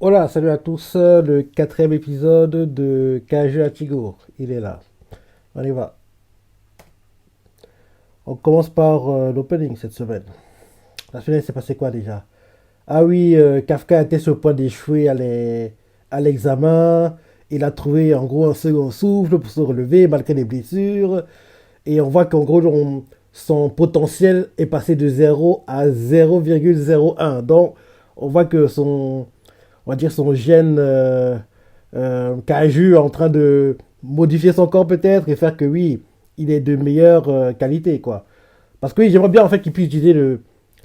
Hola, salut à tous. Le quatrième épisode de KG à Tigour. Il est là. On y va. On commence par l'opening cette semaine. La semaine, s'est passé quoi déjà? Ah oui, Kafka était sur le point d'échouer à l'examen. Il a trouvé en gros un second souffle pour se relever malgré les blessures. Et on voit qu'en gros, son potentiel est passé de 0 à 0,01. Donc, on voit que on va dire son gène Caju est en train de modifier son corps peut-être et faire que oui, il est de meilleure qualité quoi. Parce que oui, j'aimerais bien en fait qu'il puisse utiliser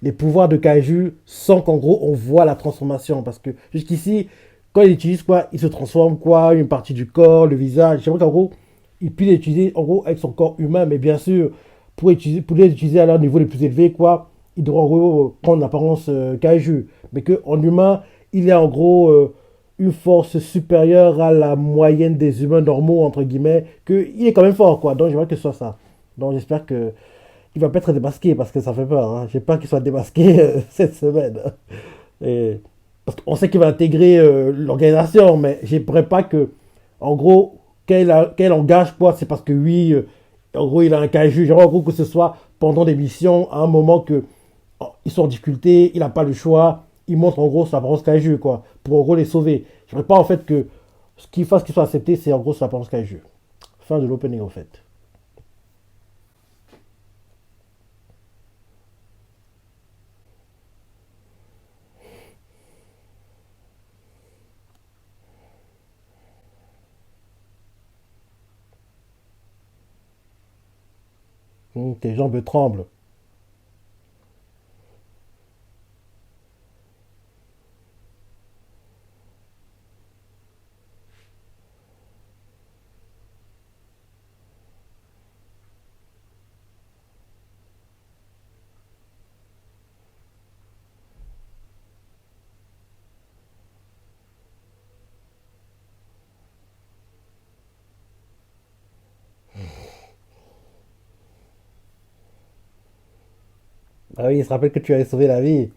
les pouvoirs de Kaiju sans qu'en gros on voit la transformation. Parce que jusqu'ici, quand il utilise quoi, il se transforme quoi, une partie du corps, le visage. J'aimerais qu'en gros, il puisse l'utiliser en gros avec son corps humain, mais bien sûr, pour les utiliser à leur niveau les plus élevés, quoi, il devra en gros prendre l'apparence Kaiju. Mais qu'en humain, il est en gros une force supérieure à la moyenne des humains normaux, entre guillemets, qu'il est quand même fort, quoi. Donc j'aimerais que ce soit ça. Donc j'espère que il va pas être démasqué parce que ça fait peur. Hein. J'ai peur qu'il soit démasqué cette semaine. Et, parce qu'on sait qu'il va intégrer l'organisation, mais j'aimerais pas que, en gros, qu'elle engage quoi, c'est parce que oui, en gros, il a un cas juge. J'aimerais en gros que ce soit pendant des missions, à un moment que ils sont en difficulté, il n'a pas le choix, il montre en gros sa apparence cageux, quoi, pour en gros les sauver. J'aimerais pas en fait que ce qu'il fasse qu'il soit accepté, c'est en gros sa apparence cageux. Fin de l'opening en fait. Tes jambes tremblent. Ah oui, il se rappelle que tu avais sauvé la vie.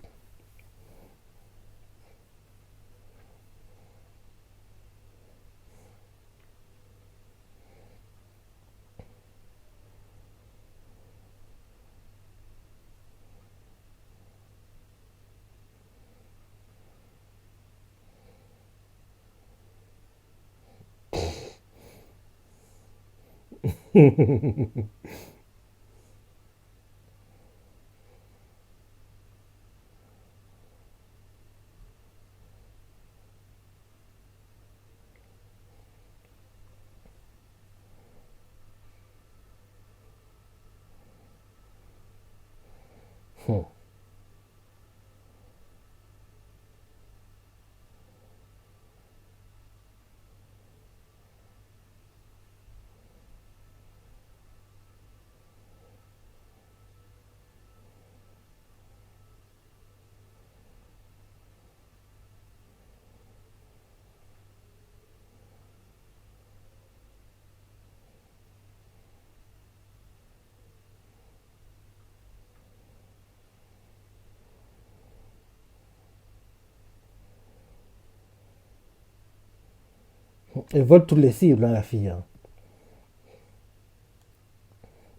Elle vole toutes les cibles, hein, la fille. Hein.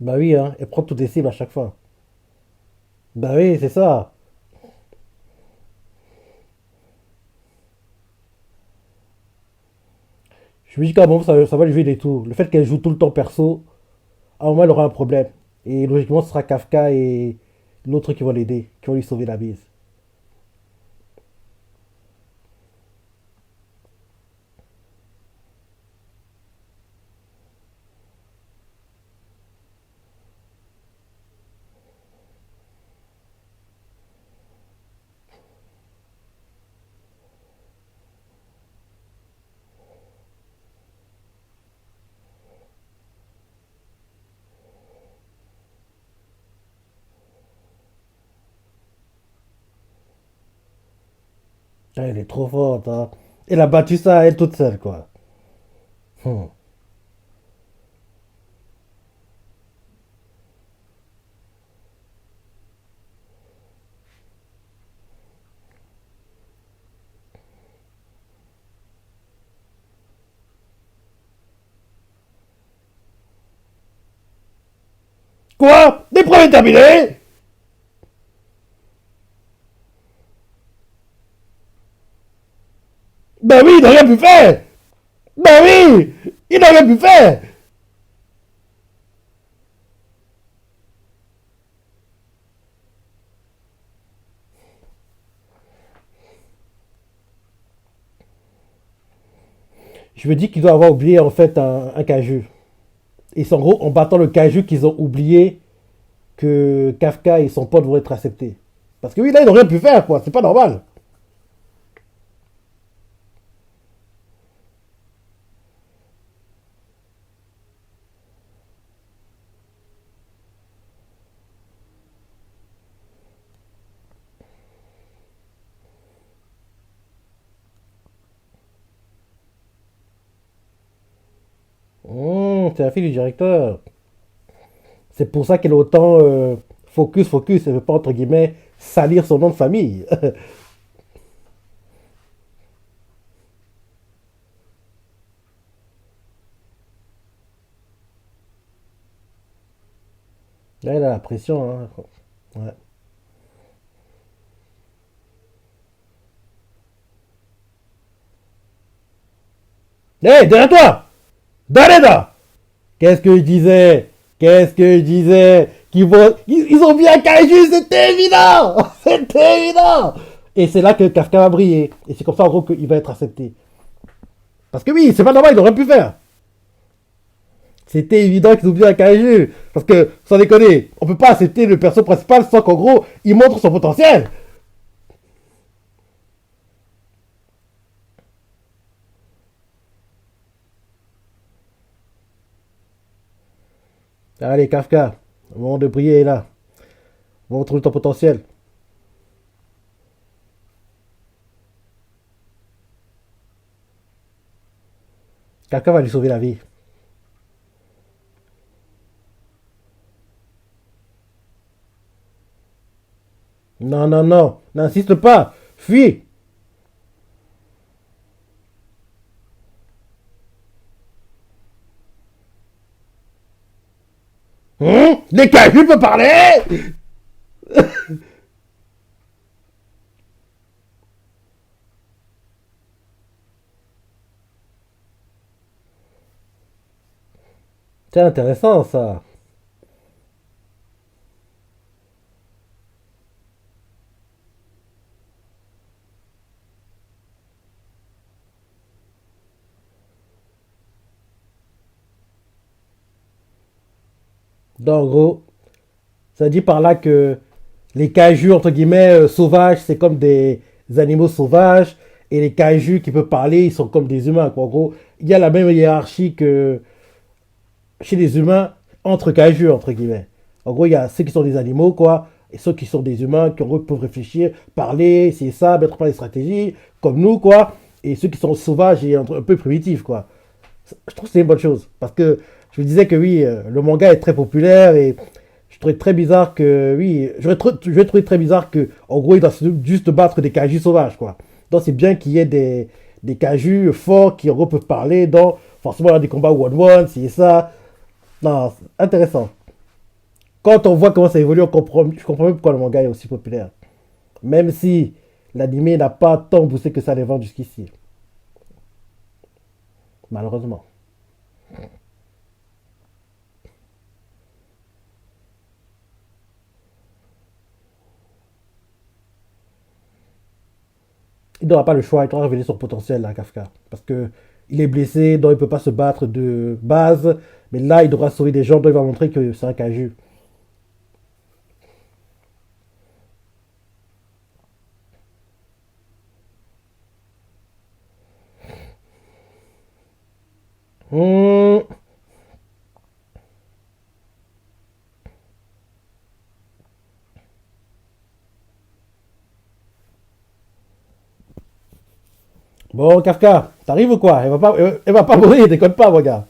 Bah oui, hein, elle prend toutes les cibles à chaque fois. Bah oui, c'est ça. Je me dis qu'à un moment, ça va lui jouer des tours. Le fait qu'elle joue tout le temps perso, à un moment, elle aura un problème. Et logiquement, ce sera Kafka et l'autre qui vont l'aider, qui vont lui sauver la bise. Ah, elle est trop forte. Hein. Elle a battu ça elle toute seule, quoi. Hmm. Quoi? Des preuves terminées? Ben oui, il n'a rien pu faire. Ben oui, il n'a rien pu faire. Je me dis qu'ils doivent avoir oublié en fait un caju. Et c'est en gros en battant le caju qu'ils ont oublié que Kafka et son pote vont être acceptés. Parce que oui, là, ils n'ont rien pu faire, quoi. C'est pas normal. C'est la fille du directeur. C'est pour ça qu'elle est autant focus, focus. Elle veut pas, entre guillemets, salir son nom de famille. Là, elle a la pression. Hein. Ouais. Hé, hey, derrière toi! Dareda! Qu'est-ce que je disais? Qu'est-ce que je disais? Ils ont bien Kaiju, c'était évident! C'était évident! Et c'est là que Kafka va briller. Et c'est comme ça, en gros, qu'il va être accepté. Parce que oui, c'est pas normal, il aurait pu faire. C'était évident qu'ils ont bien Kaiju. Parce que, sans déconner, on peut pas accepter le perso principal sans qu'en gros, il montre son potentiel. Allez, Kafka, le moment de briller est là. Montre ton potentiel. Kafka va lui sauver la vie. Non, non, non, n'insiste pas. Fuis. Les Kaiju peuvent parler. C'est intéressant ça. Donc, en gros, ça dit par là que les kaijus, entre guillemets, sauvages, c'est comme des animaux sauvages. Et les kaijus qui peuvent parler, ils sont comme des humains, quoi. En gros, il y a la même hiérarchie que chez les humains, entre kaijus, entre guillemets. En gros, il y a ceux qui sont des animaux, quoi. Et ceux qui sont des humains, qui en gros peuvent réfléchir, parler, c'est ça, mettre en place des stratégies, comme nous, quoi. Et ceux qui sont sauvages et un peu primitifs, quoi. Je trouve que c'est une bonne chose. Parce que je me disais que oui, le manga est très populaire et je trouvais très bizarre que, oui, je vais trouver très bizarre que, en gros, il doit juste battre des kaijus sauvages, quoi. Donc c'est bien qu'il y ait des kaijus forts qui, en gros, peuvent parler dans, forcément, il y a des combats one-one, c'est ça. Non, c'est intéressant. Quand on voit comment ça évolue, je comprends même pourquoi le manga est aussi populaire. Même si l'anime n'a pas tant boosté que ça les vend jusqu'ici. Malheureusement. Il n'aura pas le choix, il doit révéler son potentiel à Kafka. Parce que il est blessé, donc il ne peut pas se battre de base. Mais là, il devra sauver des gens, donc il va montrer que c'est un Kaju. Hmm. Bon, Kafka, t'arrives ou quoi? Elle va pas mourir, déconne pas, mon gars.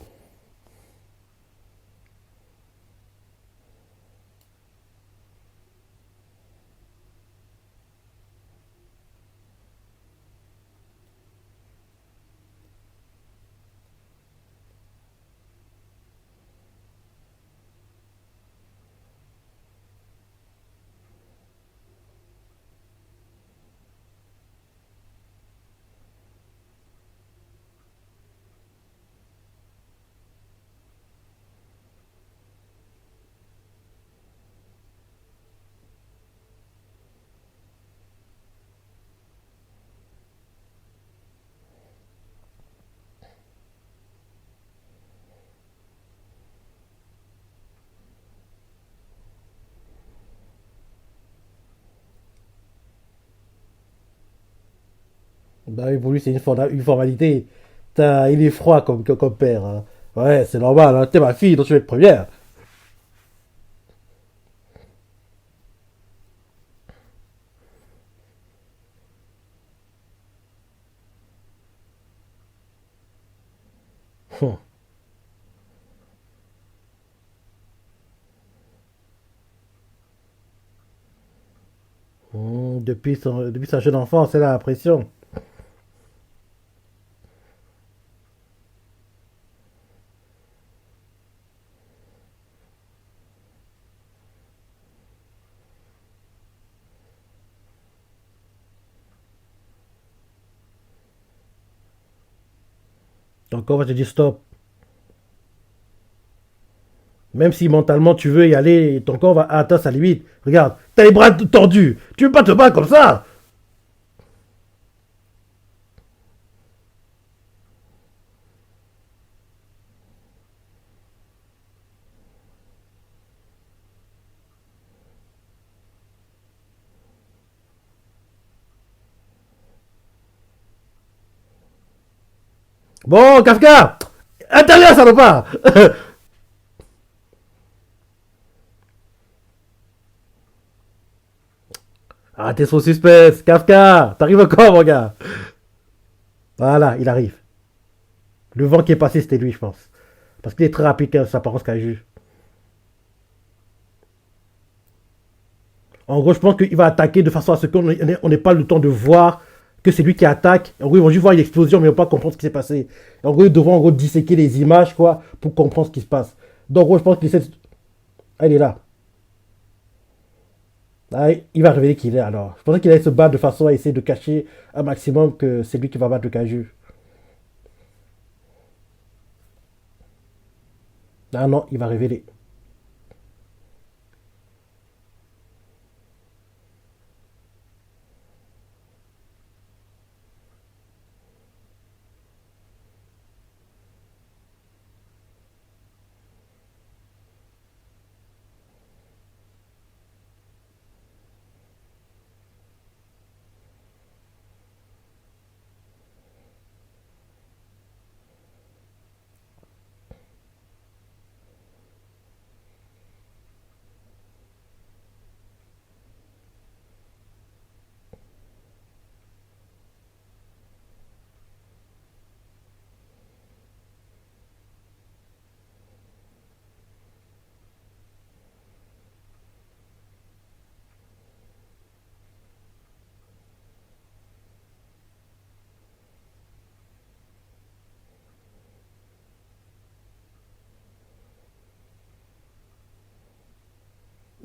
Bah oui, pour lui, c'est une formalité. Il est froid comme père, hein. Ouais, c'est normal, hein. T'es ma fille, donc tu vas être première. Hum. Depuis sa jeune enfance, elle a la pression. Ton corps va te dire stop. Même si mentalement tu veux y aller, ton corps va atteindre sa limite. Regarde, t'as les bras tordus. Tu veux pas te battre comme ça. Bon, Kafka, intérieur, ça ne pas. Ah, t'es trop suspense. Kafka, t'arrives encore, mon gars. Voilà, il arrive. Le vent qui est passé, c'était lui, je pense. Parce qu'il est très rapide, sa apparence Kaiju. En gros, je pense qu'il va attaquer de façon à ce qu'on n'ait pas le temps de voir que c'est lui qui attaque. En gros, ils vont juste voir une explosion, mais ils vont pas comprendre ce qui s'est passé. En gros, ils devront en gros disséquer les images, quoi, pour comprendre ce qui se passe. Donc, en gros, je pense qu'il essaie. Ah, il est là. Ah, il va révéler qu'il est alors. Je pensais qu'il allait se battre de façon à essayer de cacher un maximum que c'est lui qui va battre le Kaiju. Ah non, il va révéler.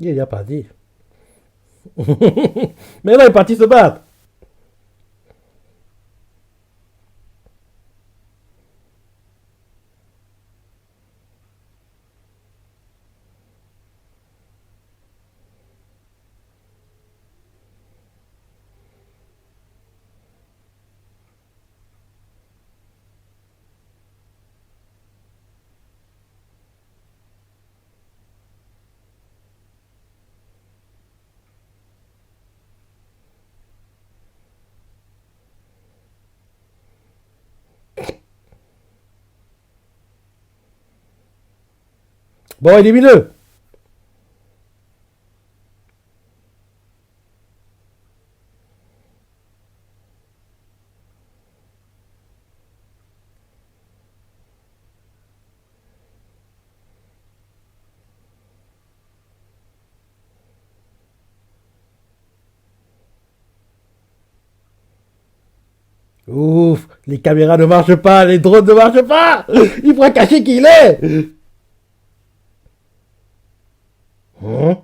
Il a pas dit. Mais là, il est parti se battre. Bon, il est milieu. Ouf, les caméras ne marchent pas, les drones ne marchent pas. Il pourra cacher qui il est. Hein?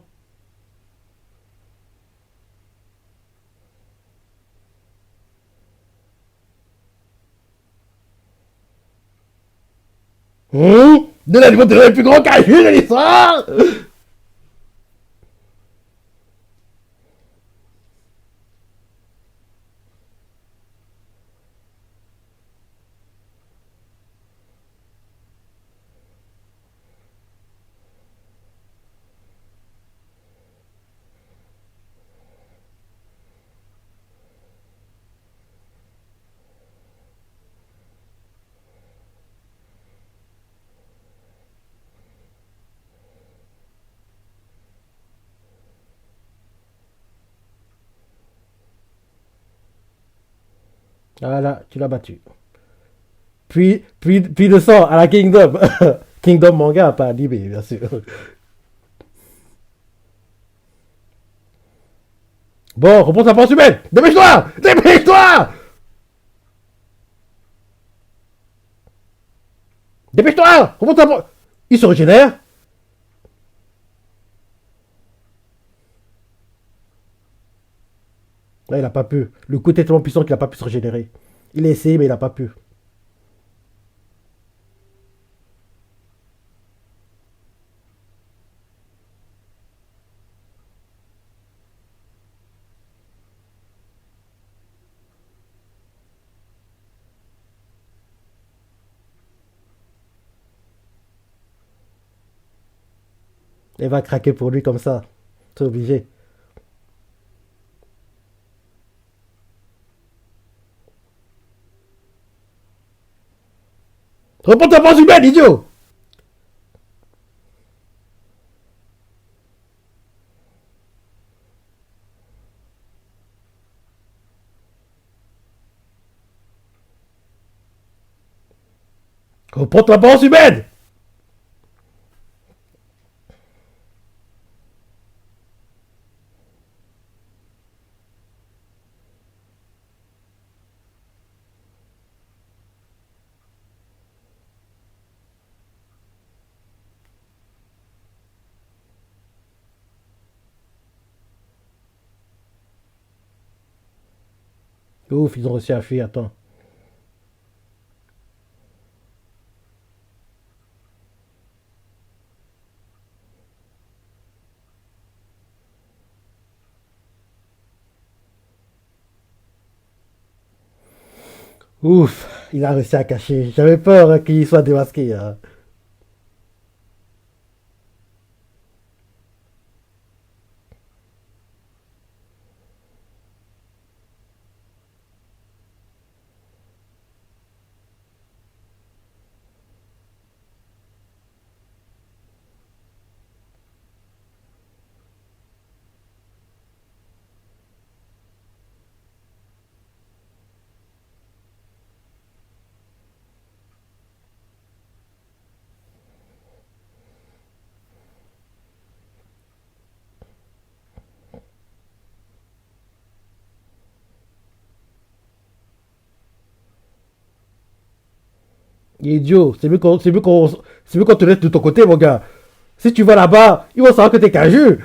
De l'animal le plus grand Kaiju de l'histoire. Voilà, tu l'as battu. Puis de sang à la Kingdom. Kingdom manga, pas animé, bien sûr. Bon, reprends ta force humaine. Dépêche-toi. Dépêche-toi. Dépêche-toi. Reprends ta force. Il se régénère. Là, il a pas pu. Le coup était tellement puissant qu'il a pas pu se régénérer. Il a essayé, mais il a pas pu. Il va craquer pour lui comme ça. C'est obligé. Reprends ta force humaine, idiot. Reprends ta force humaine. Ouf, ils ont réussi à fuir. Attends. Ouf, il a réussi à cacher. J'avais peur qu'il soit démasqué, hein. Il est idiot. C'est mieux qu'on te laisse de ton côté, mon gars. Si tu vas là-bas, ils vont savoir que t'es caju.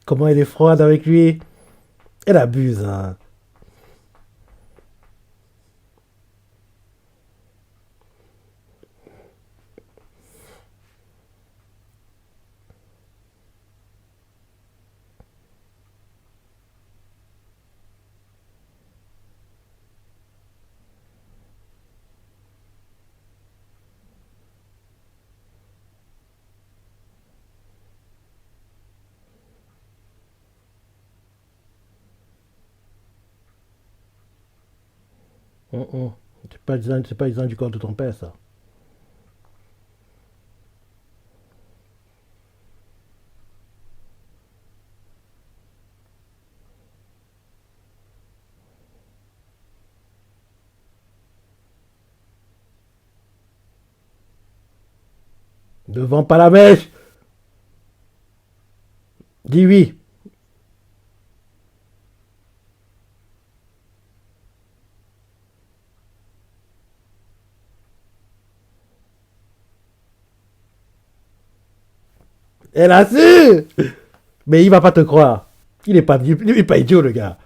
Comment elle est froide avec lui. Elle abuse, hein. Hum, hum. C'est pas les design du corps de ton père, ça. Devant pas la mèche. Dis oui. Elle a su. Mais il va pas te croire. Il est pas idiot, le gars.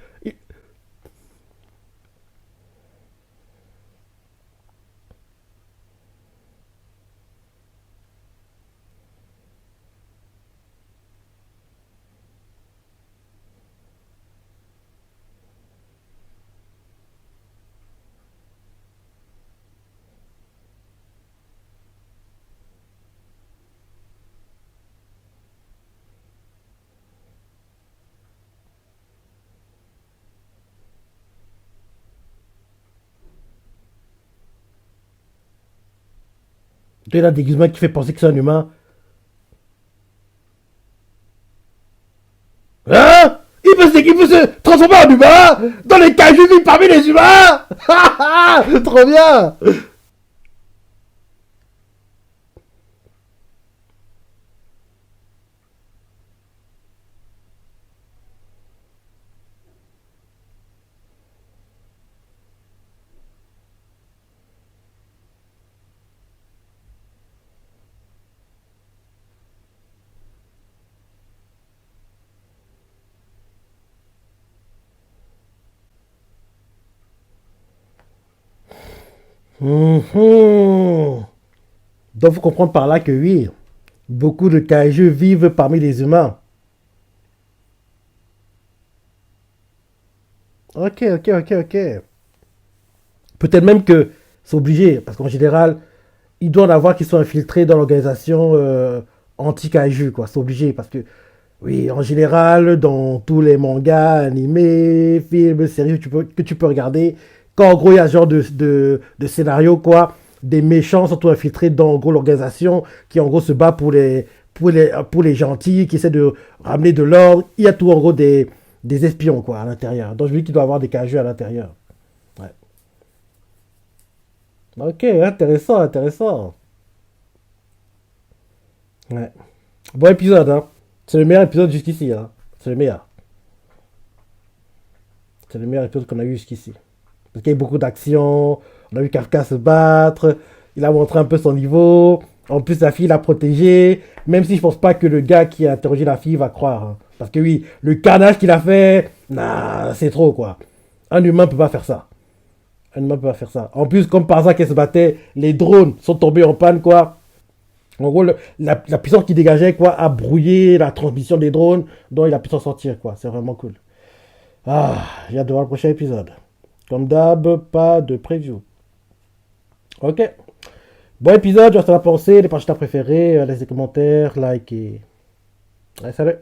Tu as un déguisement qui fait penser que c'est un humain. Hein? Il peut se transformer en humain dans les cages vives parmi les humains. Trop bien. Mhm. Donc, vous comprenez par là que oui, beaucoup de kaiju vivent parmi les humains. Ok, ok, ok, ok. Peut-être même que c'est obligé, parce qu'en général, il doit en avoir qui sont infiltrés dans l'organisation anti-kaiju, quoi. C'est obligé, parce que, oui, en général, dans tous les mangas, animés, films, séries que tu peux regarder, quand en gros il y a ce genre de scénario, quoi, des méchants sont tout infiltrés dans en gros l'organisation qui en gros se bat pour les gentils, qui essaient de ramener de l'ordre. Il y a tout en gros des espions, quoi, à l'intérieur. Donc je me dis qu'il doit y avoir des kaiju à l'intérieur. Ouais. Ok, intéressant, intéressant. Ouais. Bon épisode, hein. C'est le meilleur épisode jusqu'ici, hein. C'est le meilleur. C'est le meilleur épisode qu'on a eu jusqu'ici. Parce qu'il y a eu beaucoup d'action, on a vu Kafka se battre, il a montré un peu son niveau. En plus, la fille l'a protégé, même si je pense pas que le gars qui a interrogé la fille va croire, hein. Parce que oui, le carnage qu'il a fait, nah, c'est trop quoi. Un humain peut pas faire ça. Un humain peut pas faire ça. En plus, comme par hasard qu'elle se battait, les drones sont tombés en panne quoi. En gros, la puissance qui dégageait quoi a brouillé la transmission des drones, donc il a pu s'en sortir quoi. C'est vraiment cool. Ah, j'ai hâte de voir le prochain épisode. Comme d'hab, pas de preview. Ok. Bon épisode, je reste à la pensée, les pages préférés, laisse des commentaires, like et... Allez, salut.